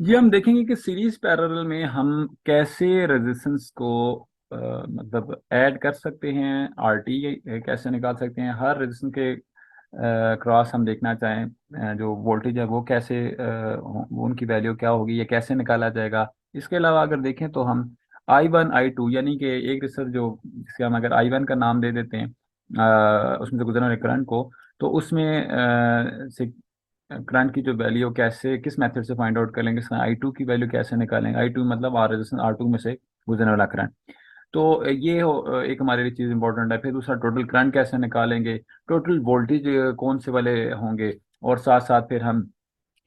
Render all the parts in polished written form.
जी, हम देखेंगे कि सीरीज पैरेलल में हम कैसे रेजिस्टेंस को मतलब ऐड कर सकते हैं। आरटी कैसे निकाल सकते हैं, हर रेजिस्टेंस के क्रॉस हम देखना चाहें जो वोल्टेज है वो कैसे उनकी वैल्यू क्या होगी, ये कैसे निकाला जाएगा। इसके अलावा अगर देखें तो हम I1 I2 यानी कि एक रेजिस्टर जो जिसे हम अगर I1 का नाम दे देते हैं उसमें से गुजरने वाले करंट को, तो उसमें से करंट की जो वैल्यू कैसे किस मेथड से फाइंड आउट कर लेंगे, I2 की वैल्यू कैसे निकालेंगे। I2 मतलब आर रेजिस्टेंस R2 में से गुजरने वाला करंट। तो ये एक हमारे लिए चीज़ इंपॉर्टेंट है। फिर दूसरा टोटल करंट कैसे निकालेंगे, टोटल वोल्टेज कौन से वाले होंगे, और साथ साथ फिर हम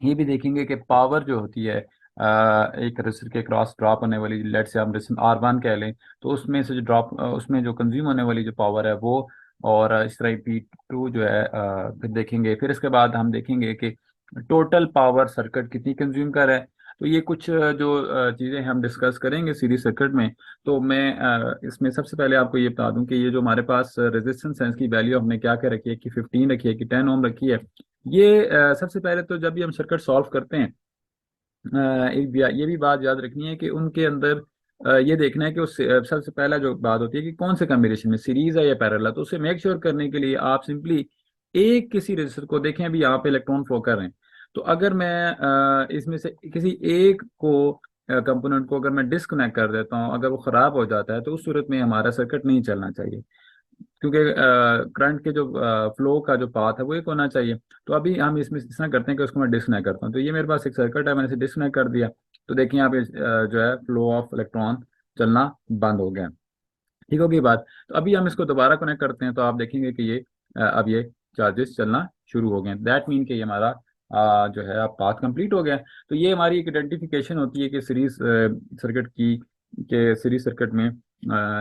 ये भी देखेंगे कि पावर जो होती है एक रजिस्टर के क्रॉस ड्रॉप होने वाली, लेट से हम रजिस्टर R1 कह लें, तो उसमें से जो ड्रॉप उसमें जो कंज्यूम होने वाली जो पावर है वो, और इस तरह P2 जो है फिर देखेंगे। फिर इसके बाद हम देखेंगे कि टोटल पावर सर्किट कितनी कंज्यूम कर रहा है। तो ये कुछ जो चीज़ें हम डिस्कस करेंगे सीरीज सर्किट में। तो मैं इसमें सबसे पहले आपको ये बता दूं कि ये जो हमारे पास रेजिस्टेंस है इसकी वैल्यू हमने क्या क्या रखी है, कि 15 रखी है कि 10 ओम रखी है। ये सबसे पहले तो जब भी हम सर्किट सॉल्व करते हैं ये भी बात याद रखनी है कि उनके अंदर ये देखना है कि उस सबसे पहला जो बात होती है कि कौन से कॉम्बिनेशन में सीरीज है या पैरेलल है। तो उसे मेक श्योर करने के लिए आप सिंपली एक किसी रजिस्टर को देखें, अभी यहाँ पे इलेक्ट्रॉन फ्लो कर रहे हैं। तो अगर मैं इसमें से किसी एक को कंपोनेंट को अगर मैं डिस्कनेक्ट कर देता हूँ, अगर वो खराब हो जाता है, तो उस सूरत में हमारा सर्किट नहीं चलना चाहिए, क्योंकि करंट के जो फ्लो का जो पाथ है वो एक होना चाहिए। तो अभी हम इसमें इस तरह करते हैं कि उसको मैं डिस्कनेक्ट करता हूँ। तो ये मेरे पास एक सर्किट है, मैंने इसे डिस्कनेक्ट कर दिया। तो देखिए यहाँ पे जो है फ्लो ऑफ इलेक्ट्रॉन चलना बंद हो गया। ठीक होगी बात। तो अभी हम इसको दोबारा कनेक्ट करते हैं, तो आप देखेंगे कि ये अब ये चार्जेस चलना शुरू हो गए। दैट मीन कि ये हमारा जो है अब पाथ कंप्लीट हो गया। तो ये हमारी एक आइडेंटिफिकेशन होती है कि सीरीज सर्किट की, के सीरीज सर्किट में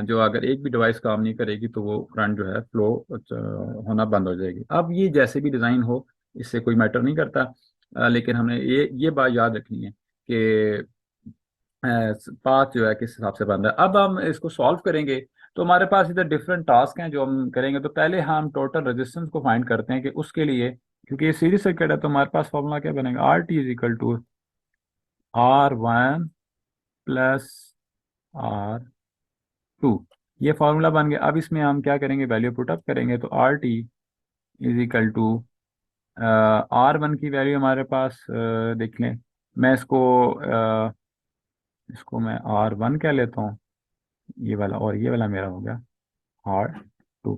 जो अगर एक भी डिवाइस काम नहीं करेगी तो वो करंट जो है फ्लो होना बंद हो जाएगी। अब ये जैसे भी डिज़ाइन हो, इससे कोई मैटर नहीं करता। लेकिन हमने ये बात याद रखनी है कि पाथ जो है किस हिसाब से बन रहा है। अब हम इसको सॉल्व करेंगे। तो हमारे पास इधर डिफरेंट टास्क हैं जो हम करेंगे। तो पहले हम टोटल रेजिस्टेंस को फाइंड करते हैं कि उसके लिए, क्योंकि ये सीरीज सर्किट है, तो हमारे पास फॉर्मूला क्या बनेगा, RT = R1 प्लस R2। ये फॉर्मूला बन गया। अब इसमें हम क्या करेंगे, वैल्यू पुट अप करेंगे। तो RT R1 की वैल्यू हमारे पास देख लें। मैं इसको मैं R1 कह लेता हूँ, ये वाला, और ये वाला मेरा हो गया R2।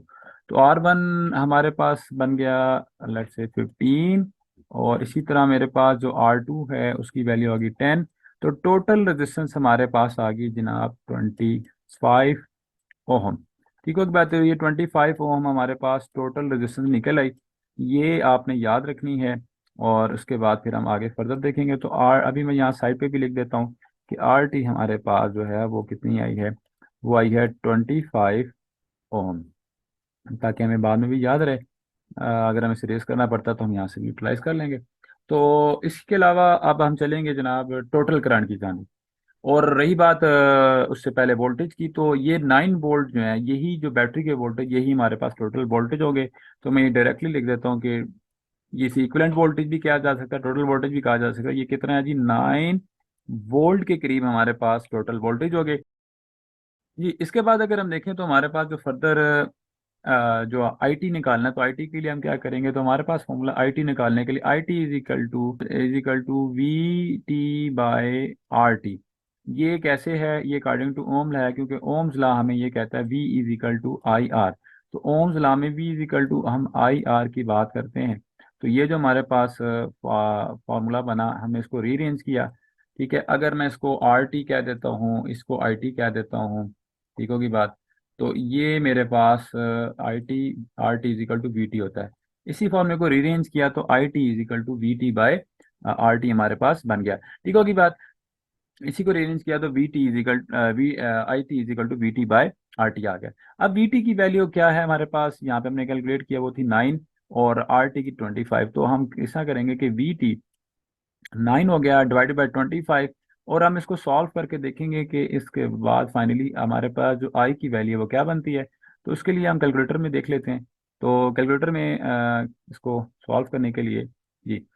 तो R1 हमारे पास बन गया लेट से 15, और इसी तरह मेरे पास जो R2 है उसकी वैल्यू आ गई 10। तो टोटल रेजिस्टेंस हमारे पास आ गई जनाब 25 ओहम। ठीक हो, बात है, ये 25 ओहम हमारे पास टोटल रेजिस्टेंस निकल आई। ये आपने याद रखनी है। और उसके बाद फिर हम आगे फर्दर देखेंगे। तो अभी मैं यहाँ साइड पे भी लिख देता हूँ कि RT हमारे पास जो है वो कितनी आई है, वो आई है 25 ओम, ताकि हमें बाद में भी याद रहे। अगर हमें इसे रेस करना पड़ता तो हम यहाँ से यूटिलाइज कर लेंगे। तो इसके अलावा अब हम चलेंगे जनाब टोटल करंट की जानी। और रही बात उससे पहले वोल्टेज की, तो ये 9 वोल्ट जो है, यही जो बैटरी के वोल्टेज, यही हमारे पास टोटल वोल्टेज हो गए। तो मैं ये डायरेक्टली लिख देता हूँ कि ये इक्विवेलेंट वोल्टेज भी कहा जा सकता है, टोटल वोल्टेज भी कहा जा सकता है। ये कितना है जी, 9 वोल्ट के करीब हमारे पास टोटल वोल्टेज हो गए जी। इसके बाद अगर हम देखें तो हमारे पास जो फर्दर जो आईटी निकालना है, तो आईटी के लिए हम क्या करेंगे, तो हमारे पास फॉर्मूला आईटी निकालने के लिए IT = VT/RT। ये कैसे है, ये अकॉर्डिंग टू ओम लॉ है, क्योंकि ओम्स लॉ हमें ये कहता है V = IR। तो ओम्स लॉ में V = हम IR की बात करते हैं। तो ये जो हमारे पास फॉर्मूला बना, हमने इसको रीअरेंज किया। ठीक है, अगर मैं इसको RT कह देता हूँ, इसको IT कह देता हूँ, ठीक होगी बात। तो ये मेरे पास RT होता है। इसी फॉर्मूले को रीअरेंज किया तो IT = VT/RT हमारे पास बन गया। ठीक होगी बात। इसी को रीअरेंज किया तो IT = VT आ गया। अब VT की वैल्यू क्या है हमारे पास, यहाँ पे हमने कैलकुलेट किया, वो थी 9, और RT की 25। तो हम ऐसा करेंगे कि VT 9 हो गया /25, और हम इसको सॉल्व करके देखेंगे कि इसके बाद फाइनली हमारे पास जो आई की वैल्यू है वो क्या बनती है। तो उसके लिए हम कैलकुलेटर में देख लेते हैं। तो कैलकुलेटर में इसको सॉल्व करने के लिए जी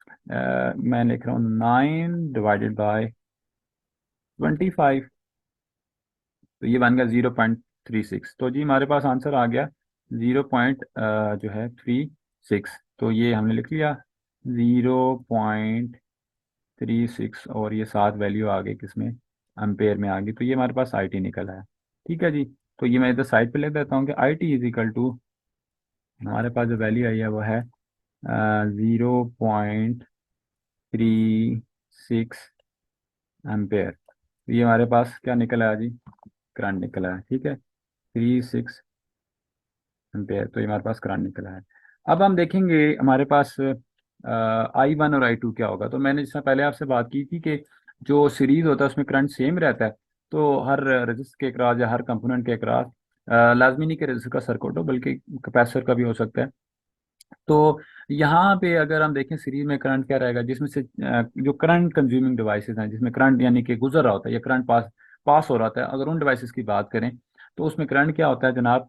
मैं लिख रहा हूँ 9/25, तो ये बन गया 0.36। तो जी हमारे पास आंसर आ गया 0.36। तो ये हमने लिख लिया 0.36, और ये सात वैल्यू आ गई किसमें, एम्पेयर में आ गई। तो ये हमारे पास आई टी निकल आया। ठीक है जी। तो ये मैं इधर साइड पे लिख देता हूँ कि I T is equal to, हमारे पास जो वैल्यू आई है वो है 0.36 एम्पेयर। तो ये हमारे पास क्या निकल आया जी, करंट निकला है। ठीक है, 36 एम्पेयर, तो ये हमारे पास करंट निकला है। अब हम देखेंगे हमारे पास I1 और I2 क्या होगा। तो मैंने जिससे पहले आपसे बात की थी कि जो सीरीज होता है उसमें करंट सेम रहता है, तो हर रजिस्टर के अक्रॉस या हर कंपोनेंट के अक्रॉस लाजमी नहीं कि रजिस्टर का सर्किट हो, बल्कि कैपेसिटर का भी हो सकता है। तो यहाँ पे अगर हम देखें सीरीज में करंट क्या रहेगा, जिसमें से जो करंट कंज्यूमिंग डिवाइसेस हैं, जिसमें करंट यानी कि गुजर रहा होता है या करंट पास पास हो रहा होता है, अगर उन डिवाइसेस की बात करें तो उसमें करंट क्या होता है जनाब,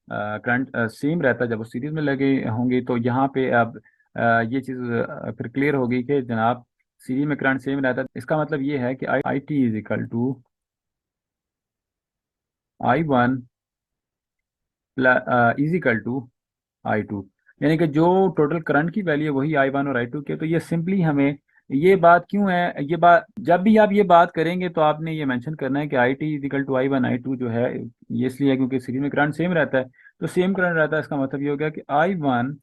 करंट सेम रहता है जब वो सीरीज में लगे होंगे। तो यहाँ पे अब ये चीज़ फिर क्लियर होगी कि जनाब सीरीज में करंट सेम रहता है। इसका मतलब ये है कि I T is equal to I1 is equal to I2, यानी कि जो टोटल करंट की वैल्यू है वही I1 और I2 की है। तो ये सिंपली हमें ये बात क्यों है, ये बात जब भी आप ये बात करेंगे तो आपने ये मेंशन करना है कि I T is equal to I1 I2 जो है, ये इसलिए है क्योंकि सीरीज में करंट सेम रहता है। तो सेम करंट रहता है, इसका मतलब ये हो गया कि I1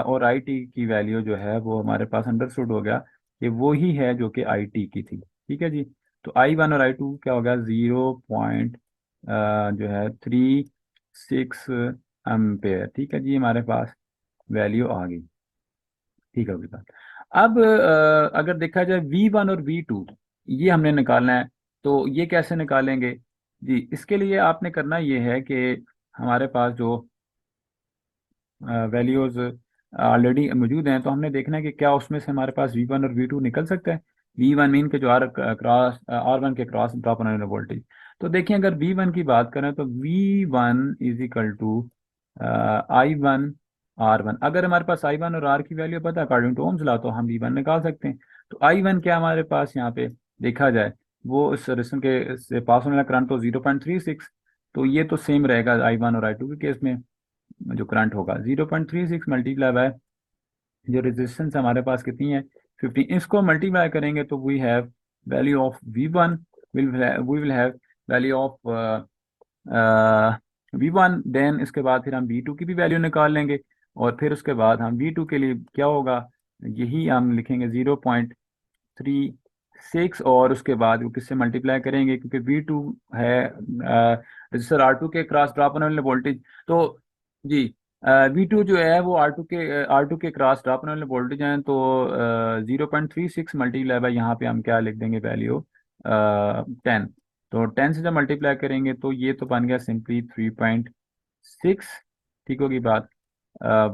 और आई टी की वैल्यू जो है वो हमारे पास अंडरस्टूड हो गया कि वो ही है जो कि आई टी की थी। ठीक है जी। तो I1 और I2 क्या हो गया, 0. जो है 36 एम्पेयर। ठीक है जी, हमारे पास वैल्यू आ गई। ठीक है, अगली बात। अब अगर देखा जाए V1 और V2, ये हमने निकालना है। तो ये कैसे निकालेंगे जी, इसके लिए आपने करना ये है कि हमारे पास जो वैल्यूज ऑलरेडी मौजूद हैं, तो हमने देखना है कि क्या उसमें से हमारे पास V1 और V2 निकल सकता है। V1 मीन के जो R1 के क्रॉस ड्रॉप होने वाला वोल्टेज। तो देखिए अगर V1 की बात करें तो V1 is equal to I1 R1। अगर हमारे पास I1 और R की वैल्यू पता है अकॉर्डिंग टू ओम्स लॉ, तो हम V1 निकाल सकते हैं। तो I1 क्या हमारे पास यहाँ पे देखा जाए, वो इस रेजिस्टेंस के से पास होने वाला करंट तो 0.36। तो ये तो सेम रहेगा I1 और I2 के केस में। जो करंट होगा 0.36 मल्टीप्लाई बाय जो रेजिस्टेंस हमारे पास कितनी है 15, इसको मल्टीप्लाई करेंगे तो we have value of V1, we will have value of V1। Then इसके बाद फिर हम V2 की भी वैल्यू निकाल लेंगे, और फिर उसके बाद हम V2 के लिए क्या होगा, यही हम लिखेंगे 0.36, और उसके बाद वो किससे मल्टीप्लाई करेंगे क्योंकि V2 है रजिस्टर R2 के क्रॉस ड्रॉप होने वाले वोल्टेज। तो जी V2 जो है वो आर टू के क्रॉस ड्रॉप होने वाले वोल्टेज हैं। तो 0.36 मल्टीप्लाई बाय यहाँ पे हम क्या लिख देंगे वैल्यू 10। तो 10 से जब मल्टीप्लाई करेंगे तो ये तो बन गया सिंपली 3.6। ठीक होगी बात,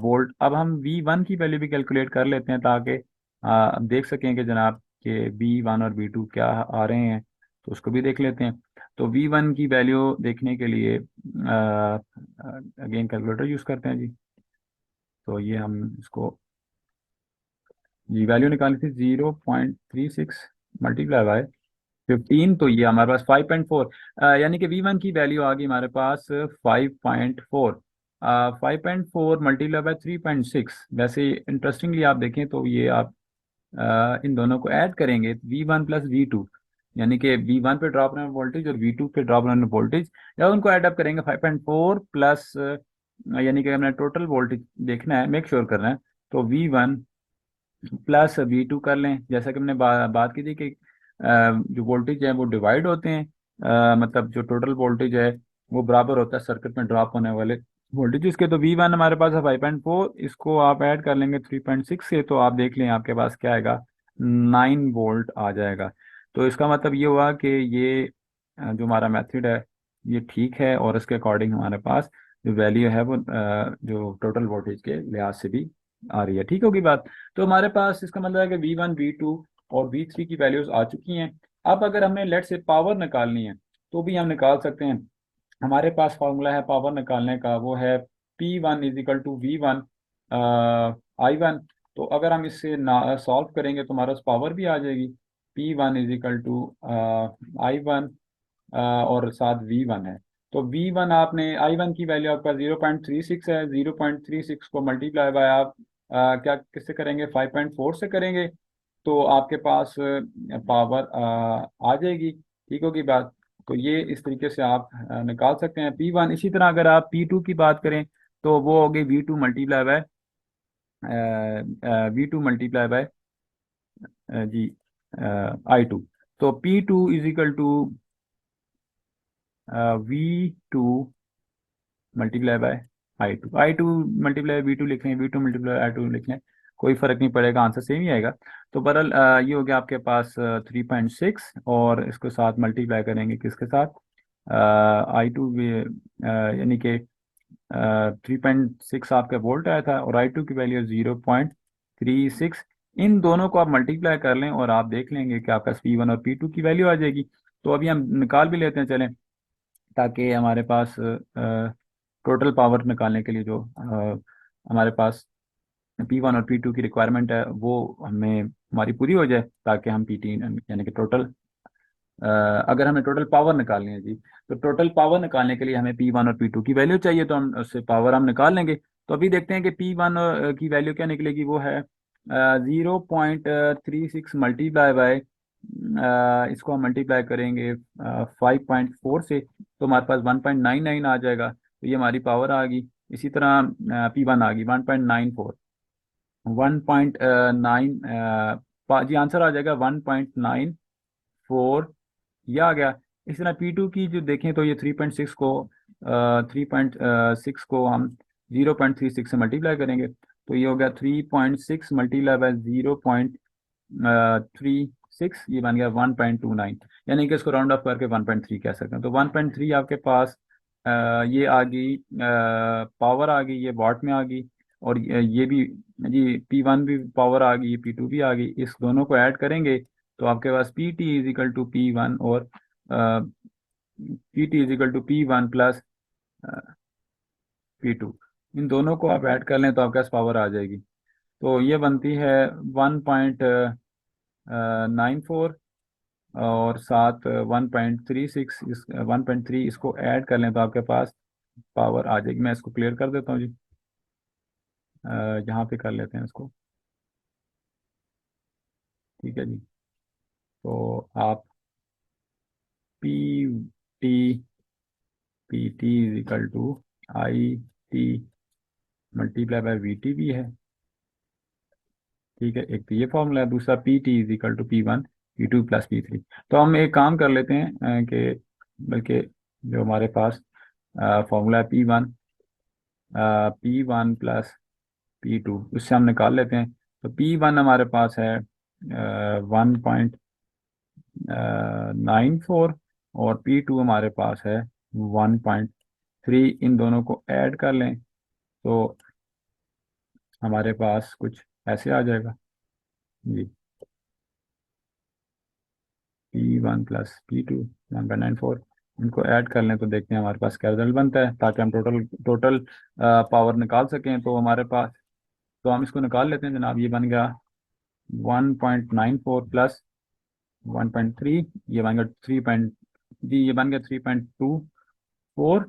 वोल्ट। अब हम V1 की वैल्यू भी कैलकुलेट कर लेते हैं ताकि हम देख सकें कि जनाब कि V1 और V2 क्या आ रहे हैं, तो उसको भी देख लेते हैं। तो V1 की वैल्यू देखने के लिए अगेन कैलकुलेटर यूज़ करते हैं जी। तो ये हम इसको जी वैल्यू निकाली थी 0.36 मल्टीप्लाई बाय 15, तो ये हमारे पास 5.4, यानी कि V1 की वैल्यू आ गई हमारे पास 5.4। 5.4 मल्टीप्लाई बाय 3.6। वैसे इंटरेस्टिंगली आप देखें तो ये आप इन दोनों को ऐड करेंगे V1 प्लस V2, यानी कि V1 पे ड्रॉप होने वाला वोल्टेज और V2 पे ड्रॉप होने वाला वोल्टेज, या उनको ऐड अप करेंगे 5.4 प्लस, यानी कि हमने टोटल वोल्टेज देखना है, मेक श्योर करना है। तो V1 प्लस V2 कर लें, जैसा कि हमने बात की थी कि जो वोल्टेज है वो डिवाइड होते हैं, मतलब जो टोटल वोल्टेज है वो बराबर होता है सर्किट में ड्रॉप होने वाले वोल्टेज इसके। तो V1 हमारे पास है 5.4, इसको आप ऐड कर लेंगे 3.6 से, तो आप देख लें आपके पास क्या आएगा, 9 वोल्ट आ जाएगा। तो इसका मतलब ये हुआ कि ये जो हमारा मेथड है ये ठीक है, और इसके अकॉर्डिंग हमारे पास जो वैल्यू है वो जो टोटल वोल्टेज के लिहाज से भी आ रही है। ठीक होगी बात। तो हमारे पास इसका मतलब है कि V1 V2 और V3 की वैल्यूज आ चुकी हैं। अब अगर हमने लेट से पावर निकालनी है तो भी हम निकाल सकते हैं। हमारे पास फॉर्मूला है पावर निकालने का, वो है P1 is equal to V1 I1। तो अगर हम इससे ना सॉल्व करेंगे तो हमारे पास पावर भी आ जाएगी। P1 is equal to I1 और साथ V1 है। तो V1 आपने I1 की वैल्यू आपका 0.36 है, 0.36 को मल्टीप्लाई बाय आप क्या किससे करेंगे, 5.4 से करेंगे, तो आपके पास पावर आ जाएगी। ठीक होगी बात। तो ये इस तरीके से आप निकाल सकते हैं P1। इसी तरह अगर आप P2 की बात करें तो वो होगी V2 multiply by V2 multiply by G I2। तो P2 is equal to V2 multiply by I two multiply V2 लिख लें, V2 मल्टीप्लाई I2 लिख लें, कोई फर्क नहीं पड़ेगा, आंसर सेम ही आएगा। तो बहरहाल ये हो गया आपके पास 3.6, और इसको साथ मल्टीप्लाई करेंगे किसके साथ, I2 यानी कि 3.6 आपका वोल्ट आया था और I2 की वैल्यू 0.36। इन दोनों को आप मल्टीप्लाई कर लें और आप देख लेंगे कि आपका P1 और P2 की वैल्यू आ जाएगी। तो अभी हम निकाल भी लेते हैं चलें, ताकि हमारे पास टोटल पावर निकालने के लिए जो हमारे पास P1 और P2 की रिक्वायरमेंट है वो हमें हमारी पूरी हो जाए, ताकि हम PT यानी कि टोटल अगर हमें टोटल पावर निकालनी है जी, तो टोटल पावर निकालने के लिए हमें P1 और P2 की वैल्यू चाहिए, तो हम उससे पावर हम निकाल लेंगे। तो अभी देखते हैं कि P1 की वैल्यू क्या निकलेगी, वो है 0.36 मल्टीप्लाई बाय, इसको हम मल्टीप्लाई करेंगे 5.4 से, तो हमारे पास 1.99 आ जाएगा। तो ये हमारी पावर आ गई। इसी तरह P1 आ गई 1.94, 1.9 जी आंसर आ जाएगा 1.94, ये आ गया। इस तरह P2 की जो देखें तो ये 3.6 को हम 0.36 से मल्टीप्लाई करेंगे, तो ये हो गया 3.6 मल्टीप्लाई बाय 0.36, ये बन गया 1.29, यानी कि इसको राउंड ऑफ करके 1.3 कह सकते हैं। तो 1.3 आपके पास ये आ गई, पावर आ गई, ये वॉट में आ गई, और ये भी जी P1 भी पावर आ गई, P2 भी आ गई, इस दोनों को ऐड करेंगे तो आपके पास PT is equal to P1 और PT is equal to P1 plus P2। इन दोनों को आप ऐड कर लें तो आपके पास पावर आ जाएगी। तो ये बनती है 1.94 और साथ 1.36, इस 1.3 इसको ऐड कर लें तो आपके पास पावर आ जाएगी। मैं इसको क्लियर कर देता हूँ जी, यहाँ पे कर लेते हैं इसको। ठीक है जी। तो आप P T P T is equal to IT multiply by VT भी है। ठीक है, एक तो ये फॉर्मूला है, दूसरा PT is equal to P1 P2 plus P3। तो हम एक काम कर लेते हैं कि बल्कि जो हमारे पास फॉर्मूला है P1 प्लस P2, उससे हम निकाल लेते हैं। तो P1 हमारे पास है 1.94 और P2 हमारे पास है 1.3। इन दोनों को ऐड कर लें तो हमारे पास कुछ ऐसे आ जाएगा जी, P1 प्लस P2 1.94। इनको ऐड कर लें तो देखते हैं हमारे पास क्या रिजल्ट बनता है, ताकि हम टोटल टोटल पावर निकाल सकें। तो हमारे पास, तो हम इसको निकाल लेते हैं जनाब। ये बन गया 1.94 प्लस 1.3, ये बन गया 3 पॉइंट जी, ये बन गया 3.24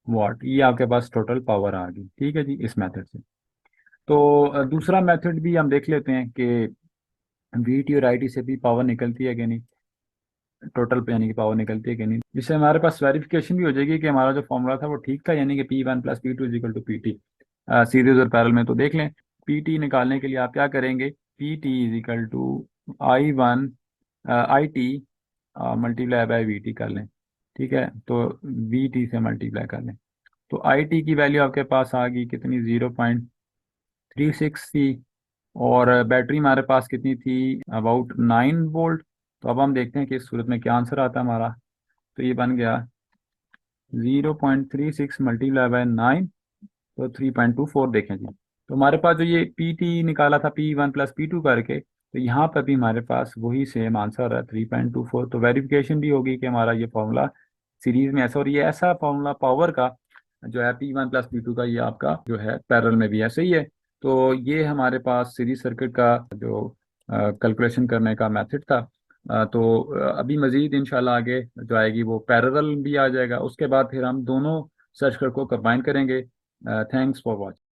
वाट। ये आपके पास टोटल पावर आ गई। ठीक है जी, इस मेथड से। तो दूसरा मेथड भी हम देख लेते हैं कि VT और IT से भी पावर निकलती है कि नहीं, टोटल पे यानी कि पावर निकलती है कि नहीं, जिससे हमारे पास वेरिफिकेशन भी हो जाएगी कि हमारा जो फॉर्मूला था वो ठीक था, यानी कि P1 plus P2 is equal to PT series और पैरेलल में। तो देख लें, PT निकालने के लिए आप क्या करेंगे, PT is equal to IT multiply by VT कर लें। ठीक है, तो VT से मल्टीप्लाई कर लें तो IT की वैल्यू आपके पास आ गई कितनी, 0.36 थी, और बैटरी हमारे पास कितनी थी, अबाउट 9 वोल्ट। तो अब हम देखते हैं कि इस सूरत में क्या आंसर आता है हमारा। तो ये बन गया 0.36 मल्टीप्लाई बाय 9, तो 3.24 देखें जी। तो हमारे पास जो ये PT निकाला था P1 प्लस P2 करके, तो यहाँ पर भी हमारे पास वही सेम आंसर है 3.24। तो वेरिफिकेशन भी होगी कि हमारा ये फॉर्मूला सीरीज में ऐसा, और ये ऐसा फॉर्मूला पावर का जो है P1 प्लस P2 का, ये आपका जो है पैरेलल में भी ऐसे ही है। तो ये हमारे पास सीरीज सर्किट का जो कैलकुलेशन करने का मेथड था। तो अभी मज़ीद इंशाल्लाह आगे जो आएगी वो पैरेलल भी आ जाएगा, उसके बाद फिर हम दोनों सर्किट को कंबाइन करेंगे। Thanks for watching.